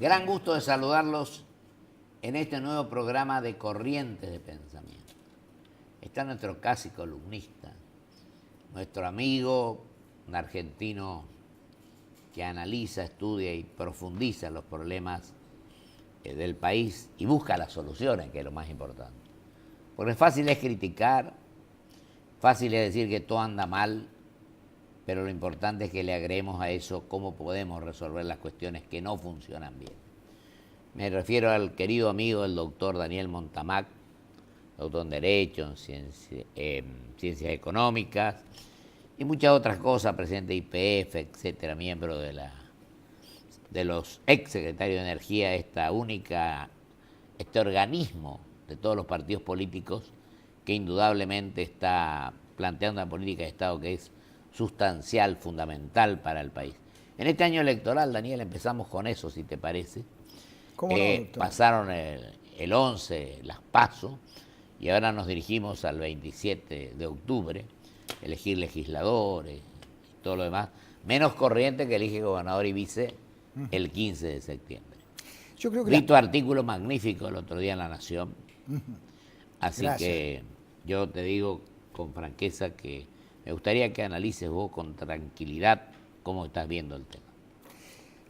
Gran gusto de saludarlos en este nuevo programa de Corrientes de Pensamiento. Está nuestro casi columnista, nuestro amigo, un argentino que analiza, estudia y profundiza los problemas del país y busca las soluciones, que es lo más importante. Porque fácil es criticar, fácil es decir que todo anda mal, pero lo importante es que le agreguemos a eso cómo podemos resolver las cuestiones que no funcionan bien. Me refiero al querido amigo del doctor Daniel Montamac, doctor en Derecho, en Ciencias Económicas y muchas otras cosas, presidente de IPF, etcétera, miembro de los ex secretarios de Energía, este organismo de todos los partidos políticos que indudablemente está planteando una política de Estado que es sustancial, fundamental para el país. En este año electoral, Daniel, empezamos con eso, si te parece. ¿Cómo no, doctor? Pasaron el 11, las PASO, y ahora nos dirigimos al 27 de octubre, elegir legisladores y todo lo demás, menos Corrientes que elige gobernador y vice el 15 de septiembre. Yo creo que Vi tu artículo magnífico el otro día en La Nación, así Gracias. que yo te digo con franqueza que me gustaría que analices vos con tranquilidad cómo estás viendo el tema.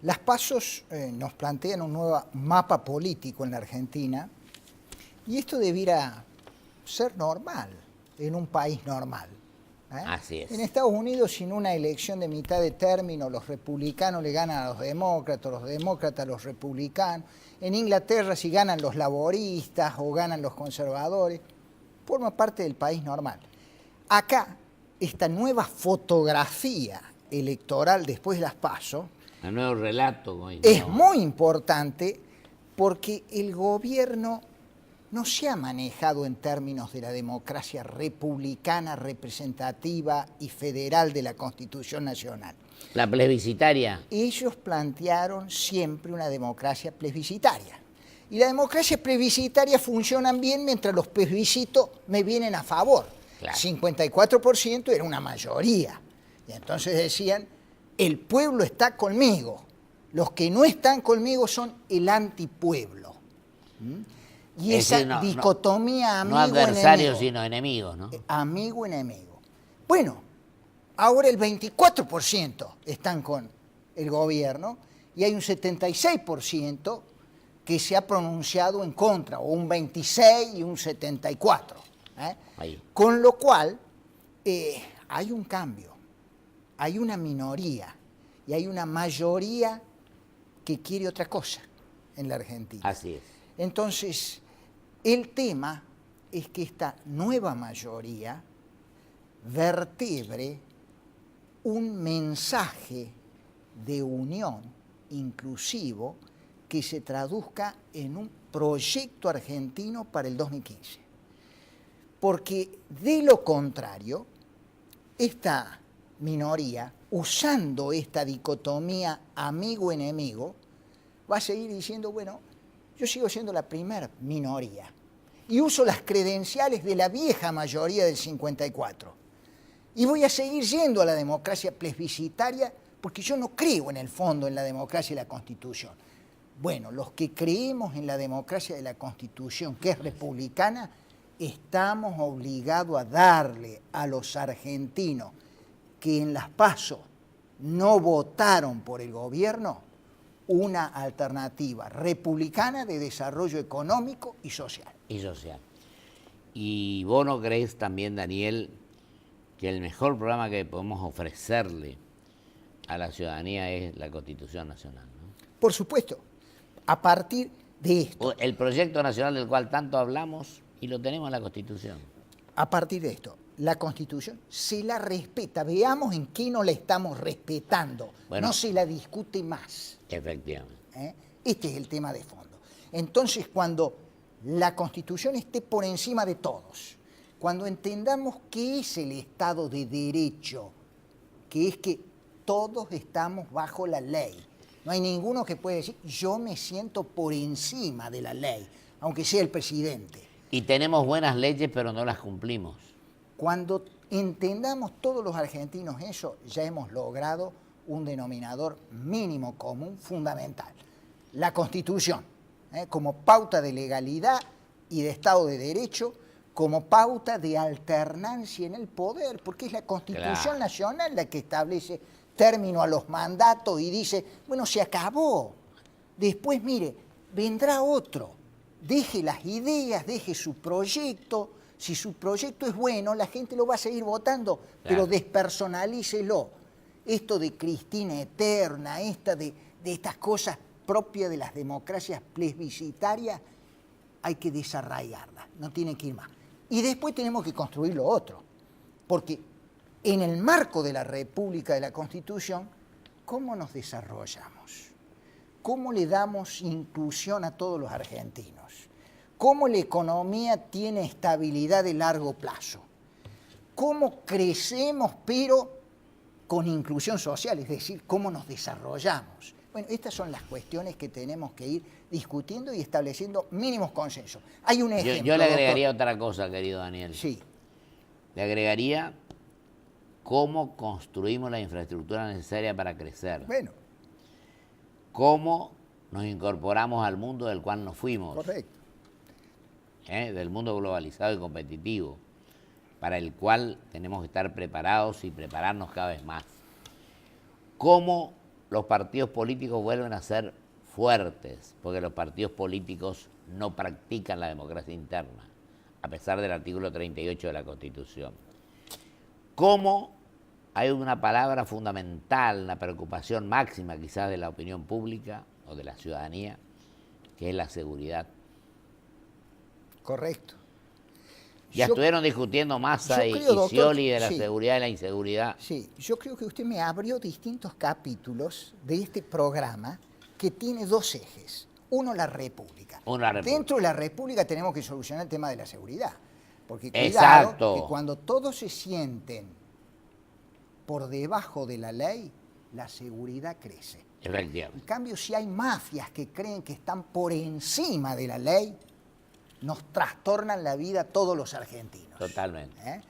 las PASOs nos plantean un nuevo mapa político en la Argentina y esto debiera ser normal en un país normal. Así es. En Estados Unidos, sin una elección de mitad de término, los republicanos le ganan a los demócratas a los republicanos. En Inglaterra, si ganan los laboristas o ganan los conservadores, forma parte del país normal. Acá, esta nueva fotografía electoral después de las PASO El nuevo relato hoy, es muy importante porque el gobierno no se ha manejado en términos de la democracia republicana, representativa y federal de la Constitución Nacional. La plebiscitaria. Ellos plantearon siempre una democracia plebiscitaria. Y la democracia plebiscitaria funciona bien mientras los plebiscitos me vienen a favor. Claro. 54% era una mayoría. Y entonces decían, el pueblo está conmigo. Los que no están conmigo son el antipueblo. Y Es esa decir, dicotomía no adversarios, amigo-enemigo. sino enemigos, ¿no? Amigo-enemigo. Bueno, ahora el 24% están con el gobierno y hay un 76% que se ha pronunciado en contra, o un 26 y un 74. Ahí. Con lo cual, hay un cambio, hay una minoría y hay una mayoría que quiere otra cosa en la Argentina. Así es. Entonces, el tema es que esta nueva mayoría vertebre un mensaje de unión inclusivo que se traduzca en un proyecto argentino para el 2015. Porque de lo contrario, esta minoría, usando esta dicotomía amigo-enemigo, va a seguir diciendo, bueno, yo sigo siendo la primera minoría y uso las credenciales de la vieja mayoría del 54. Y voy a seguir yendo a la democracia plebiscitaria porque yo no creo en el fondo en la democracia y la Constitución. Bueno, los que creemos en la democracia de la Constitución, que es republicana, estamos obligados a darle a los argentinos que en las PASO no votaron por el gobierno una alternativa republicana de desarrollo económico y social. Y social. ¿Y vos no crees también, Daniel, que el mejor programa que podemos ofrecerle a la ciudadanía es la Constitución Nacional, ¿no? Por supuesto, a partir de esto. El proyecto nacional del cual tanto hablamos y lo tenemos en la Constitución. A partir de esto, la Constitución se la respeta. Veamos en qué no la estamos respetando. Bueno, no se la discute más. Efectivamente. Este es el tema de fondo. Entonces, cuando la Constitución esté por encima de todos, cuando entendamos qué es el Estado de Derecho, que es que todos estamos bajo la ley. No hay ninguno que pueda decir, yo me siento por encima de la ley, aunque sea el presidente. Y tenemos buenas leyes, pero no las cumplimos. Cuando entendamos todos los argentinos eso, ya hemos logrado un denominador mínimo común fundamental. la Constitución, como pauta de legalidad y de Estado de Derecho, como pauta de alternancia en el poder, porque es la Constitución Nacional la que establece término a los mandatos y dice, bueno, se acabó. Después, mire, vendrá otro. Deje las ideas, deje su proyecto. Si su proyecto es bueno, la gente lo va a seguir votando, pero despersonalícelo. Esto de Cristina eterna, de estas cosas propias de las democracias plebiscitarias, hay que desarraigarlas, no tiene que ir más. Y después tenemos que construir lo otro, porque en el marco de la República, de la Constitución, ¿cómo nos desarrollamos? ¿Cómo le damos inclusión a todos los argentinos? ¿Cómo la economía tiene estabilidad de largo plazo? ¿Cómo crecemos pero con inclusión social? Es decir, ¿cómo nos desarrollamos? Bueno, estas son las cuestiones que tenemos que ir discutiendo y estableciendo mínimos consensos. Hay un ejemplo. Yo le agregaría otra cosa, querido Daniel. Sí. Le agregaría cómo construimos la infraestructura necesaria para crecer. Bueno. Cómo nos incorporamos al mundo del cual nos fuimos. Correcto. Del mundo globalizado y competitivo, para el cual tenemos que estar preparados y prepararnos cada vez más. Cómo los partidos políticos vuelven a ser fuertes, porque los partidos políticos no practican la democracia interna, a pesar del artículo 38 de la Constitución. Cómo hay una palabra fundamental, una preocupación máxima quizás de la opinión pública o de la ciudadanía, que es la seguridad. Correcto. Ya estuvieron discutiendo Massa y Scioli de la seguridad y la inseguridad. Sí, yo creo que usted me abrió distintos capítulos de este programa que tiene dos ejes. Uno, la República. Dentro de la República tenemos que solucionar el tema de la seguridad. Porque cuidado, que cuando todos se sienten por debajo de la ley, la seguridad crece. Efectivamente. En cambio, si hay mafias que creen que están por encima de la ley, nos trastornan la vida a todos los argentinos. Totalmente.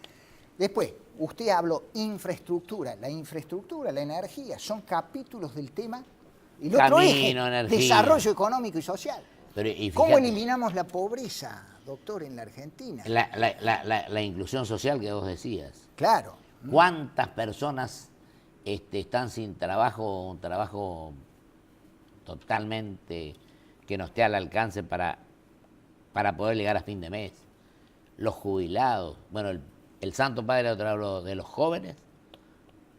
Después, usted habló infraestructura. La infraestructura, la energía, son capítulos del tema. El otro eje, energía. Desarrollo económico y social. Pero, y fíjate, ¿cómo eliminamos la pobreza, doctor, en la Argentina? La inclusión social que vos decías. Claro. ¿Cuántas personas están sin trabajo, un trabajo totalmente que no esté al alcance para poder llegar a fin de mes? Los jubilados. Bueno, el Santo Padre otra habló de los jóvenes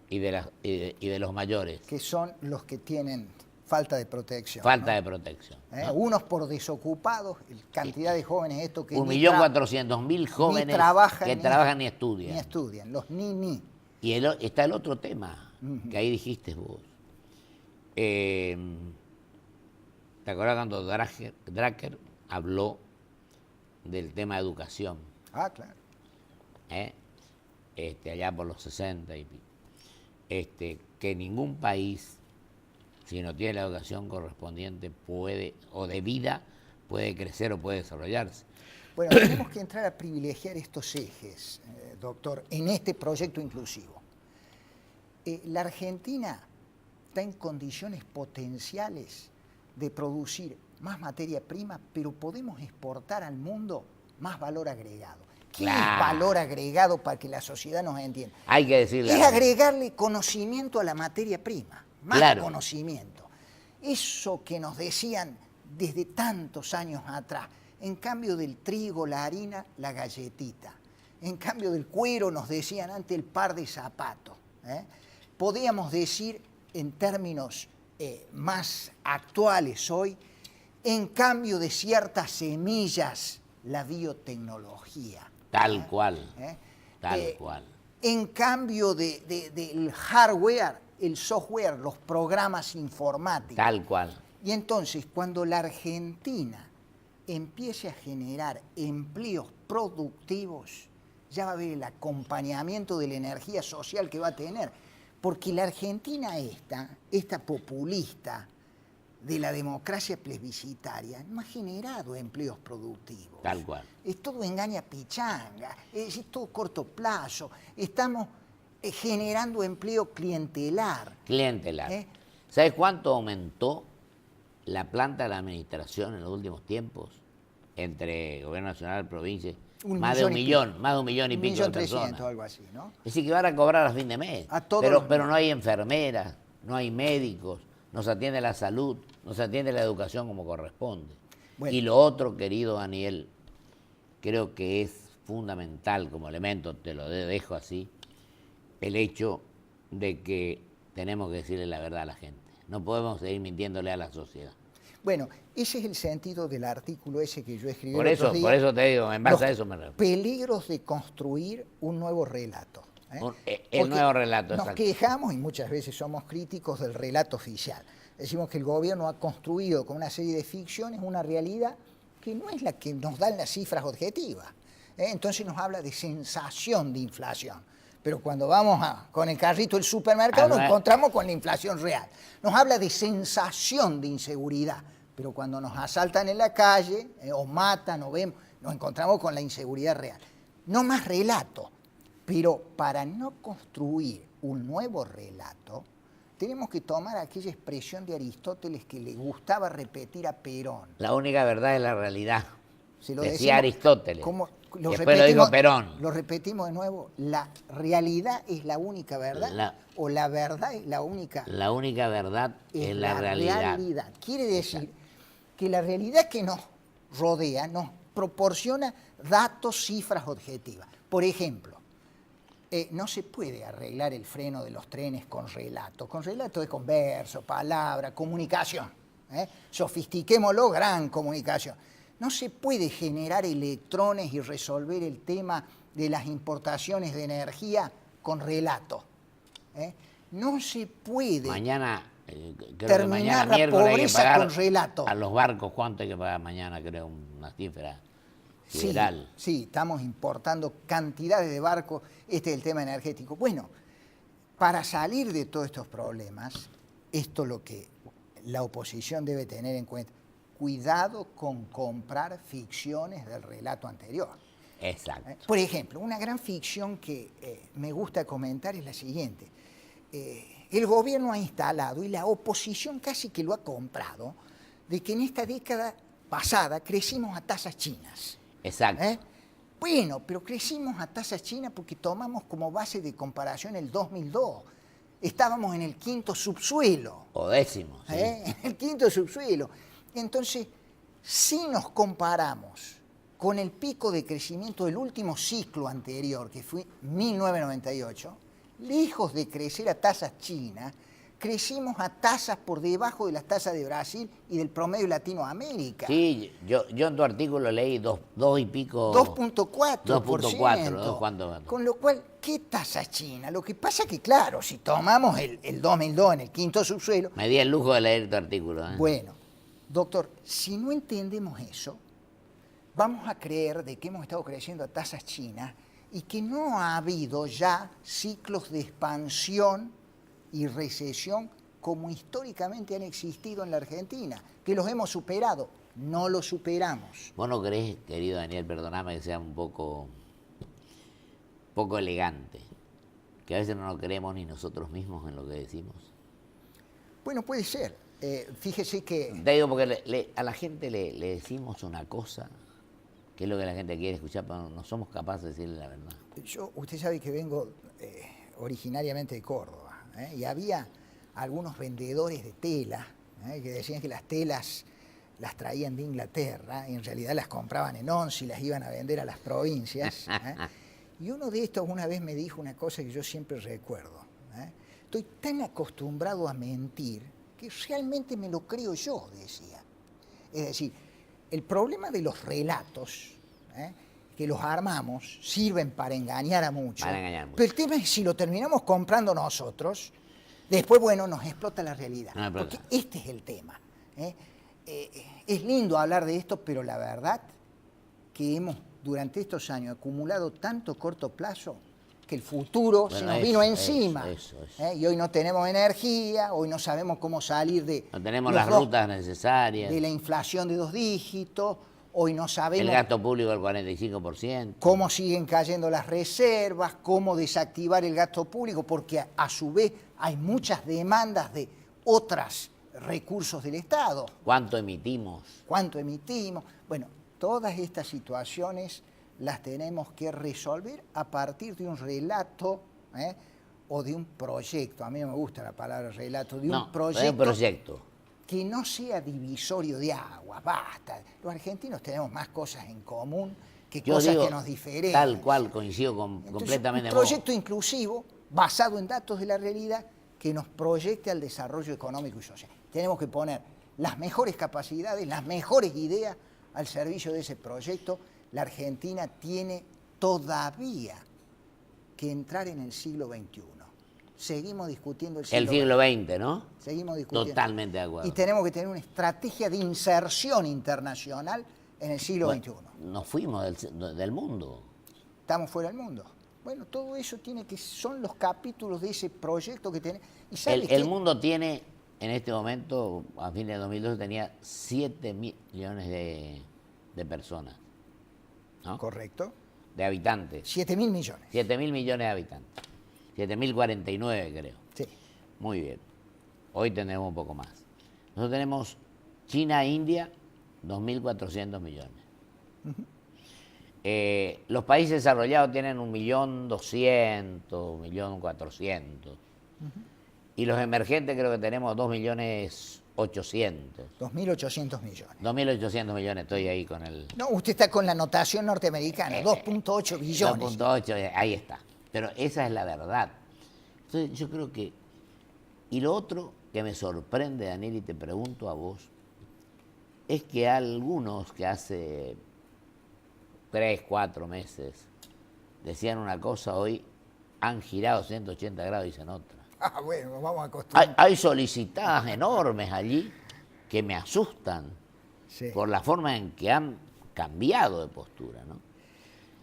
y de los mayores. Que son los que tienen falta de protección. Falta de protección. ¿no? Unos por desocupados, cantidad de jóvenes, esto que 1.400.000 jóvenes que trabajan ni estudian. Ni estudian, los ni. Y está el otro tema, que ahí dijiste vos. ¿Te acuerdas cuando Drucker habló del tema de educación? Ah, claro. Allá por los 60 y pico. Que ningún país, si no tiene la educación correspondiente, puede crecer o puede desarrollarse. Bueno, tenemos que entrar a privilegiar estos ejes, doctor, en este proyecto inclusivo. La Argentina está en condiciones potenciales de producir más materia prima, pero podemos exportar al mundo más valor agregado. ¿Qué es valor agregado para que la sociedad nos entienda? Hay que decirle. Es agregarle conocimiento a la materia prima, más conocimiento. Eso que nos decían desde tantos años atrás. En cambio del trigo, la harina, la galletita. En cambio del cuero nos decían antes el par de zapatos. Podíamos decir en términos más actuales hoy, en cambio de ciertas semillas, la biotecnología. Tal cual. Tal cual. En cambio del hardware, el software, los programas informáticos. Tal cual. Y entonces, cuando la Argentina empiece a generar empleos productivos, ya va a haber el acompañamiento de la energía social que va a tener. Porque la Argentina esta populista de la democracia plebiscitaria, no ha generado empleos productivos. Tal cual. Es todo engaña pichanga, es todo corto plazo. Estamos generando empleo clientelar. ¿Sabes cuánto aumentó la planta de la administración en los últimos tiempos, entre gobierno nacional, provincia, más de un millón y pico de personas. Algo así, ¿no? Es decir, que van a cobrar a fin de mes. Pero no hay enfermeras, no hay médicos, no se atiende la salud, no se atiende la educación como corresponde. Bueno. Y lo otro, querido Daniel, creo que es fundamental como elemento, te lo dejo así, el hecho de que tenemos que decirle la verdad a la gente. No podemos seguir mintiéndole a la sociedad. Bueno, ese es el sentido del artículo ese que yo escribí. Por eso te digo, en base a eso me refiero. Peligros de construir un nuevo relato. El nuevo relato, nos quejamos y muchas veces somos críticos del relato oficial. Decimos que el gobierno ha construido con una serie de ficciones una realidad que no es la que nos dan las cifras objetivas. Entonces nos habla de sensación de inflación. Pero cuando vamos con el carrito del supermercado nos encontramos con la inflación real. Nos habla de sensación de inseguridad. Pero cuando nos asaltan en la calle, o matan, o vemos, nos encontramos con la inseguridad real. No más relato. Pero para no construir un nuevo relato, tenemos que tomar aquella expresión de Aristóteles que le gustaba repetir a Perón. La única verdad es la realidad. Decía Aristóteles. Después lo dijo Perón. Lo repetimos de nuevo. ¿La realidad es la única verdad? ¿O la verdad es la única? La única verdad es la realidad. Quiere decir que la realidad que nos rodea nos proporciona datos, cifras objetivas. Por ejemplo, no se puede arreglar el freno de los trenes con relato. Con relato es con verso, palabra, comunicación. Sofistiquémoslo, gran comunicación. No se puede generar electrones y resolver el tema de las importaciones de energía con relato. No se puede terminar la pobreza con relato. A los barcos, ¿cuánto hay que pagar mañana? Creo una cifra sideral. Sí, estamos importando cantidades de barcos. Este es el tema energético. Bueno, para salir de todos estos problemas, esto es lo que la oposición debe tener en cuenta. Cuidado con comprar ficciones del relato anterior. Exacto. Por ejemplo, una gran ficción que me gusta comentar es la siguiente. El gobierno ha instalado, y la oposición casi que lo ha comprado, de que en esta década pasada crecimos a tasas chinas. Exacto. Bueno, pero crecimos a tasas chinas porque tomamos como base de comparación el 2002. Estábamos en el quinto subsuelo. O décimo. Sí. En el quinto subsuelo. Entonces, si nos comparamos con el pico de crecimiento del último ciclo anterior, que fue 1998, lejos de crecer a tasas chinas, crecimos a tasas por debajo de las tasas de Brasil y del promedio de Latinoamérica. Sí, yo en tu artículo leí 2 y pico... 2.4%. 2.4. Con lo cual, ¿qué tasa china? Lo que pasa es que, claro, si tomamos el 2002 en el quinto subsuelo... Me di el lujo de leer tu artículo. Bueno, doctor, si no entendemos eso, vamos a creer de que hemos estado creciendo a tasas chinas y que no ha habido ya ciclos de expansión y recesión como históricamente han existido en la Argentina, que los hemos superado. No los superamos. ¿Vos no crees, querido Daniel, perdoname que sea un poco elegante, que a veces no nos creemos ni nosotros mismos en lo que decimos? Bueno, puede ser. Fíjese que... Te digo porque a la gente le decimos una cosa, que es lo que la gente quiere escuchar, pero no somos capaces de decirle la verdad. Usted sabe que vengo originariamente de Córdoba, y había algunos vendedores de tela que decían que las telas las traían de Inglaterra, y en realidad las compraban en once y las iban a vender a las provincias. Y uno de estos una vez me dijo una cosa que yo siempre recuerdo. Estoy tan acostumbrado a mentir que realmente me lo creo yo, decía. Es decir, el problema de los relatos, que los armamos, sirven para engañar a muchos. Pero el tema es si lo terminamos comprando nosotros, después, bueno, nos explota la realidad. Porque este es el tema. Es lindo hablar de esto, pero la verdad que hemos durante estos años acumulado tanto corto plazo que el futuro se nos vino encima. Y hoy no tenemos energía, hoy no sabemos cómo salir de... No tenemos las rutas necesarias. De la inflación de 2 dígitos, hoy no sabemos... El gasto público al 45%. Cómo siguen cayendo las reservas, cómo desactivar el gasto público, porque a su vez hay muchas demandas de otras recursos del Estado. ¿Cuánto emitimos? ¿Cuánto emitimos? Bueno, todas estas situaciones las tenemos que resolver a partir de un relato o de un proyecto. A mí no me gusta la palabra relato, de un proyecto que no sea divisorio de aguas. Basta. Los argentinos tenemos más cosas en común que cosas que nos diferencian. Tal cual, coincido completamente. Un proyecto inclusivo basado en datos de la realidad que nos proyecte al desarrollo económico y social. Tenemos que poner las mejores capacidades, las mejores ideas al servicio de ese proyecto. La Argentina tiene todavía que entrar en el siglo XXI. Seguimos discutiendo el siglo XX, ¿no? Seguimos discutiendo. Totalmente de acuerdo. Y tenemos que tener una estrategia de inserción internacional en el siglo XXI. Nos fuimos del mundo. Estamos fuera del mundo. Bueno, todo eso son los capítulos de ese proyecto que tenemos. El mundo tiene, en este momento, a fines de 2012, tenía 7 millones de personas. ¿No? Correcto. De habitantes. 7.000 millones. 7.000 millones de habitantes. 7.049, creo. Sí. Muy bien. Hoy tenemos un poco más. Nosotros tenemos China e India, 2.400 millones. Los países desarrollados tienen 1.200.000, 1.400.000. Y los emergentes creo que tenemos 2.800.000. 2.800 millones. 2.800 millones, estoy ahí con el... No, usted está con la notación norteamericana, 2.8 billones. 2.8, ahí está. Pero esa es la verdad. Entonces yo creo que... Y lo otro que me sorprende, Daniel, y te pregunto a vos, es que algunos que hace 3, 4 meses decían una cosa, hoy han girado 180 grados y dicen otra. Ah, bueno, nos vamos a acostumbrar. Hay solicitadas enormes allí que me asustan por la forma en que han cambiado de postura, ¿no?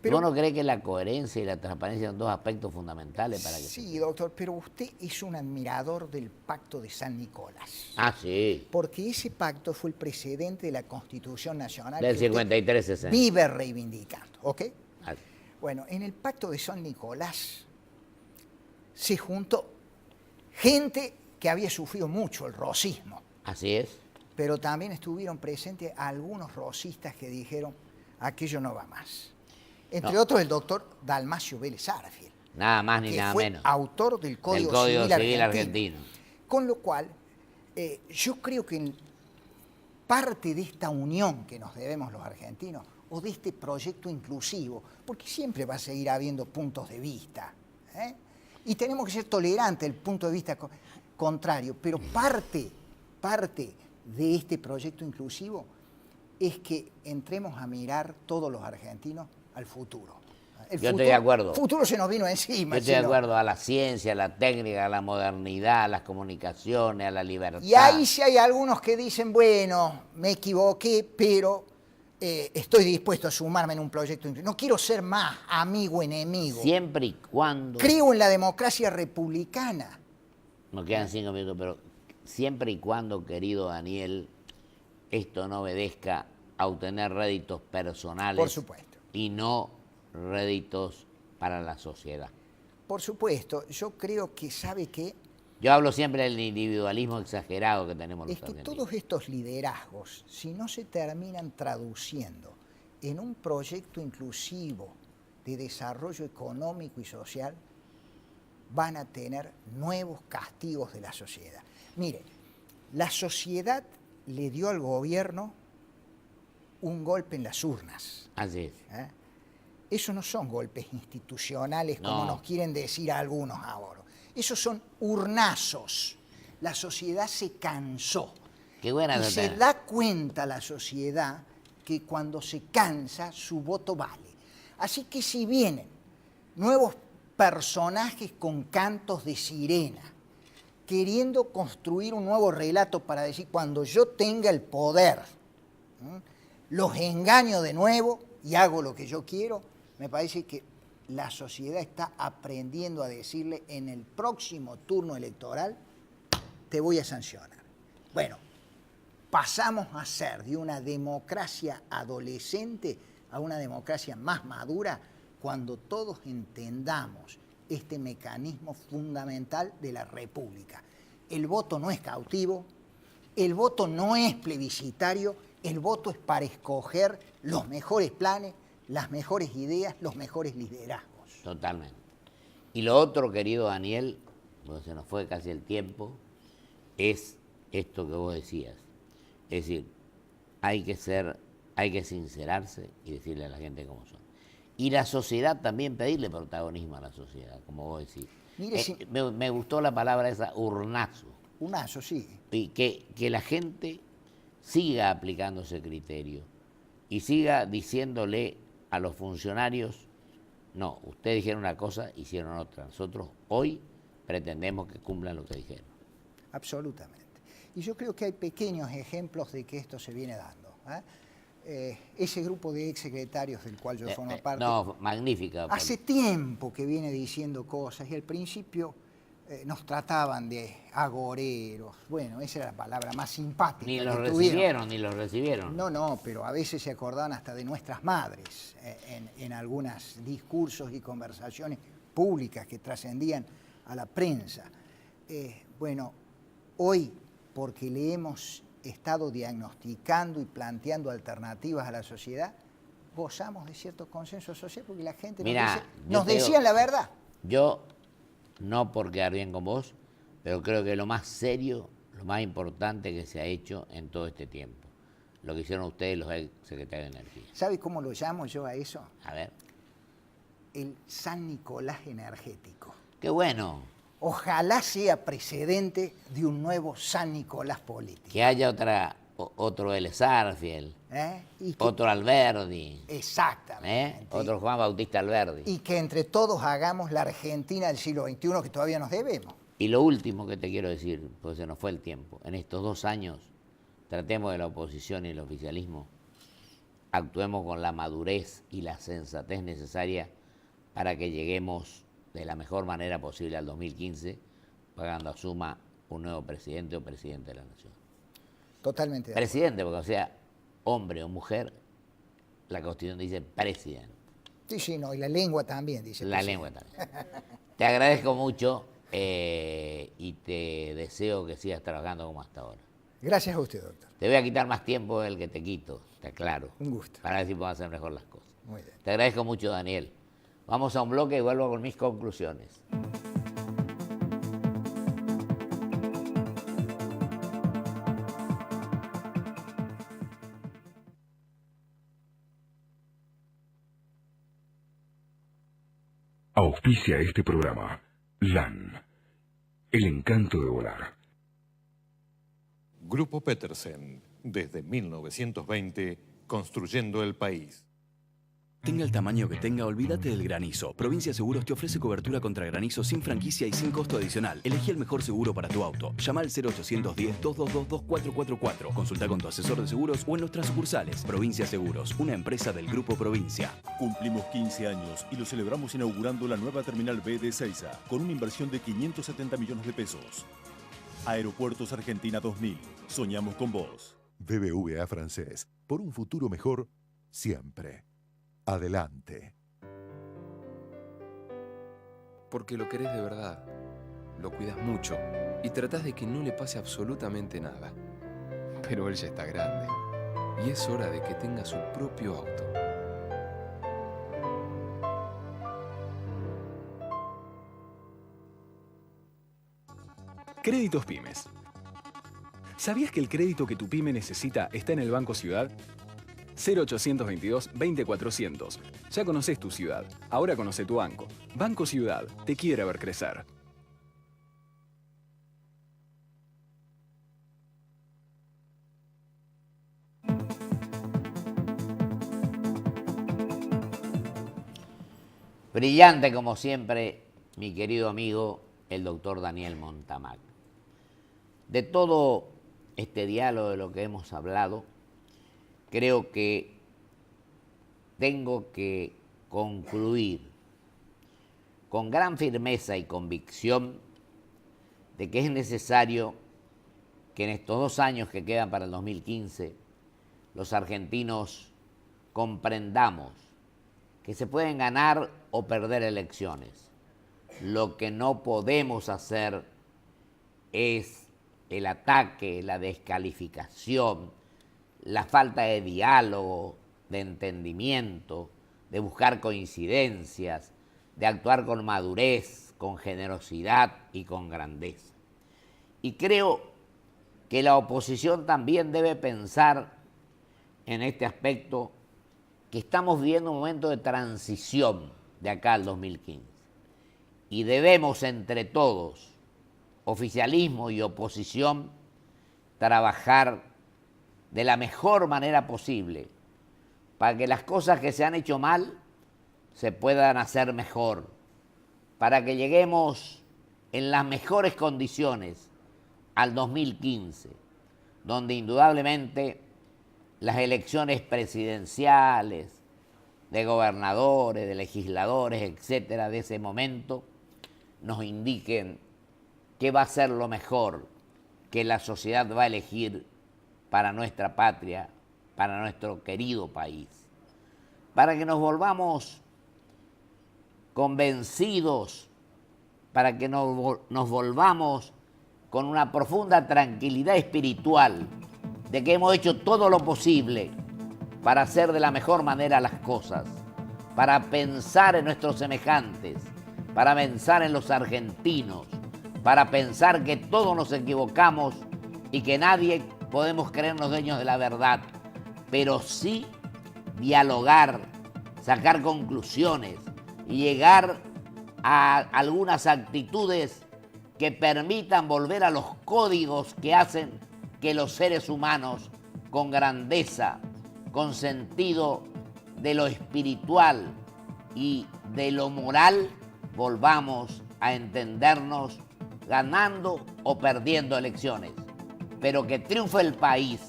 Pero, ¿Vos no crees que la coherencia y la transparencia son dos aspectos fundamentales para que... Sí, doctor, pero usted es un admirador del Pacto de San Nicolás. Ah, sí. Porque ese pacto fue el precedente de la Constitución Nacional. Del 53-60. Vive reivindicando, ¿ok? Ah. Bueno, en el Pacto de San Nicolás se juntó gente que había sufrido mucho el rosismo. Así es. Pero también estuvieron presentes algunos rosistas que dijeron, aquello no va más. Entre otros el doctor Dalmacio Vélez Arfiel. Nada más ni nada fue menos. Autor del Código Civil Argentino. Con lo cual, yo creo que en parte de esta unión que nos debemos los argentinos, o de este proyecto inclusivo, porque siempre va a seguir habiendo puntos de vista, y tenemos que ser tolerantes del punto de vista contrario, pero parte de este proyecto inclusivo es que entremos a mirar todos los argentinos al futuro. Yo estoy de acuerdo. El futuro se nos vino encima. Yo estoy de acuerdo a la ciencia, a la técnica, a la modernidad, a las comunicaciones, a la libertad. Y ahí sí hay algunos que dicen, bueno, me equivoqué, pero estoy dispuesto a sumarme en un proyecto. No quiero ser más amigo enemigo. Siempre y cuando... Creo en la democracia republicana. Nos quedan 5 minutos, pero siempre y cuando, querido Daniel, esto no obedezca a obtener réditos personales. Por supuesto. Y no réditos para la sociedad. Por supuesto. Yo creo que, ¿sabe qué? Yo hablo siempre del individualismo exagerado que tenemos los argentinos. Es que argentinos. todos estos liderazgos, si no se terminan traduciendo en un proyecto inclusivo de desarrollo económico y social, van a tener nuevos castigos de la sociedad. Mire, la sociedad le dio al gobierno un golpe en las urnas. Así es. Esos no son golpes institucionales como nos quieren decir algunos ahora. Esos son urnazos. La sociedad se cansó. Qué buena y se da cuenta la sociedad que cuando se cansa su voto vale. Así que si vienen nuevos personajes con cantos de sirena, queriendo construir un nuevo relato para decir cuando yo tenga el poder, los engaño de nuevo y hago lo que yo quiero, me parece que la sociedad está aprendiendo a decirle en el próximo turno electoral te voy a sancionar. Bueno, pasamos a ser de una democracia adolescente a una democracia más madura cuando todos entendamos este mecanismo fundamental de la República. El voto no es cautivo, El voto no es plebiscitario, el voto es para escoger los mejores planes, las mejores ideas, los mejores liderazgos. Totalmente. Y lo otro, querido Daniel, porque se nos fue casi el tiempo, es esto que vos decías. Es decir, hay que sincerarse y decirle a la gente cómo son. Y la sociedad también, pedirle protagonismo a la sociedad, como vos decís. Mire, Me gustó la palabra esa, urnazo. Urnazo, sí. Y que la gente siga aplicando ese criterio y siga diciéndole a los funcionarios, no, ustedes dijeron una cosa, hicieron otra. Nosotros hoy pretendemos que cumplan lo que dijeron. Absolutamente. Y yo creo que hay pequeños ejemplos de que esto se viene dando. Ese grupo de exsecretarios del cual yo formo parte, No, magnífica. hace tiempo que viene diciendo cosas y al principio nos trataban de agoreros. Bueno, esa era la palabra más simpática. Ni los recibieron, ni los recibieron. No, pero a veces se acordaban hasta de nuestras madres en algunos discursos y conversaciones públicas que trascendían a la prensa. Bueno, hoy, porque le hemos estado diagnosticando y planteando alternativas a la sociedad, gozamos de cierto consenso social porque la gente nos decía la verdad. Yo, no por quedar bien con vos, pero creo que lo más serio, lo más importante que se ha hecho en todo este tiempo, lo que hicieron ustedes los ex secretarios de Energía. ¿Sabe cómo lo llamo yo a eso? A ver. El San Nicolás energético. ¡Qué bueno! Ojalá sea precedente de un nuevo San Nicolás político. Que haya otro L. Sarfield, otro Alberdi. Exactamente. Otro Juan Bautista Alberdi. Y que entre todos hagamos la Argentina del siglo XXI que todavía nos debemos. Y lo último que te quiero decir, porque se nos fue el tiempo, en estos 2 años tratemos de la oposición y el oficialismo, actuemos con la madurez y la sensatez necesaria para que lleguemos de la mejor manera posible al 2015, cuando asuma un nuevo presidente o presidente de la nación. Totalmente. Presidente, porque o sea, hombre o mujer, la Constitución dice presidente. Sí, no, y la lengua también dice la lengua también. Te agradezco mucho y te deseo que sigas trabajando como hasta ahora. Gracias a usted, doctor. Te voy a quitar más tiempo del que te quito, te aclaro. Un gusto. Para ver si podemos hacer mejor las cosas. Muy bien. Te agradezco mucho, Daniel. Vamos a un bloque y vuelvo con mis conclusiones. Auspicia este programa LAN, el encanto de volar. Grupo Petersen, desde 1920, construyendo el país. Tenga el tamaño que tenga, olvídate del granizo. Provincia Seguros te ofrece cobertura contra granizo sin franquicia y sin costo adicional. Elegí el mejor seguro para tu auto. Llama al 0810-222-2444. Consulta con tu asesor de seguros o en nuestras sucursales. Provincia Seguros, una empresa del Grupo Provincia. Cumplimos 15 años y lo celebramos inaugurando la nueva Terminal B de Ezeiza, con una inversión de 570 millones de pesos. Aeropuertos Argentina 2000. Soñamos con vos. BBVA Francés. Por un futuro mejor, siempre. Adelante. Porque lo querés de verdad, lo cuidas mucho y tratás de que no le pase absolutamente nada. Pero él ya está grande y es hora de que tenga su propio auto. Créditos Pymes. ¿Sabías que el crédito que tu pyme necesita está en el Banco Ciudad? 0822-20400. Ya conoces tu ciudad, ahora conoce tu banco. Banco Ciudad, te quiere ver crecer. Brillante como siempre, mi querido amigo, el doctor Daniel Montamagno. De todo este diálogo de lo que hemos hablado, creo que tengo que concluir con gran firmeza y convicción de que es necesario que en estos 2 años que quedan para el 2015, los argentinos comprendamos que se pueden ganar o perder elecciones. Lo que no podemos hacer es el ataque, la descalificación, la falta de diálogo, de entendimiento, de buscar coincidencias, de actuar con madurez, con generosidad y con grandeza. Y creo que la oposición también debe pensar en este aspecto, que estamos viviendo un momento de transición de acá al 2015 y debemos entre todos, oficialismo y oposición, trabajar de la mejor manera posible para que las cosas que se han hecho mal se puedan hacer mejor, para que lleguemos en las mejores condiciones al 2015, donde indudablemente las elecciones presidenciales, de gobernadores, de legisladores, etcétera, de ese momento, nos indiquen qué va a ser lo mejor que la sociedad va a elegir para nuestra patria, para nuestro querido país, para que nos volvamos convencidos, para que nos volvamos con una profunda tranquilidad espiritual de que hemos hecho todo lo posible para hacer de la mejor manera las cosas, para pensar en nuestros semejantes, para pensar en los argentinos, para pensar que todos nos equivocamos y que nadie podemos creernos dueños de la verdad, pero sí dialogar, sacar conclusiones y llegar a algunas actitudes que permitan volver a los códigos que hacen que los seres humanos con grandeza, con sentido de lo espiritual y de lo moral, volvamos a entendernos ganando o perdiendo elecciones, pero que triunfe el país,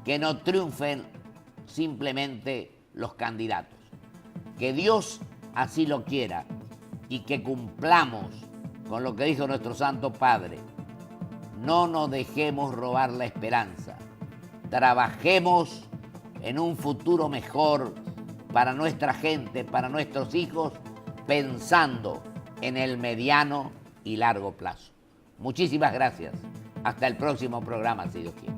que no triunfen simplemente los candidatos. Que Dios así lo quiera y que cumplamos con lo que dijo nuestro Santo Padre. No nos dejemos robar la esperanza. Trabajemos en un futuro mejor para nuestra gente, para nuestros hijos, pensando en el mediano y largo plazo. Muchísimas gracias. Hasta el próximo programa, si Dios quiere.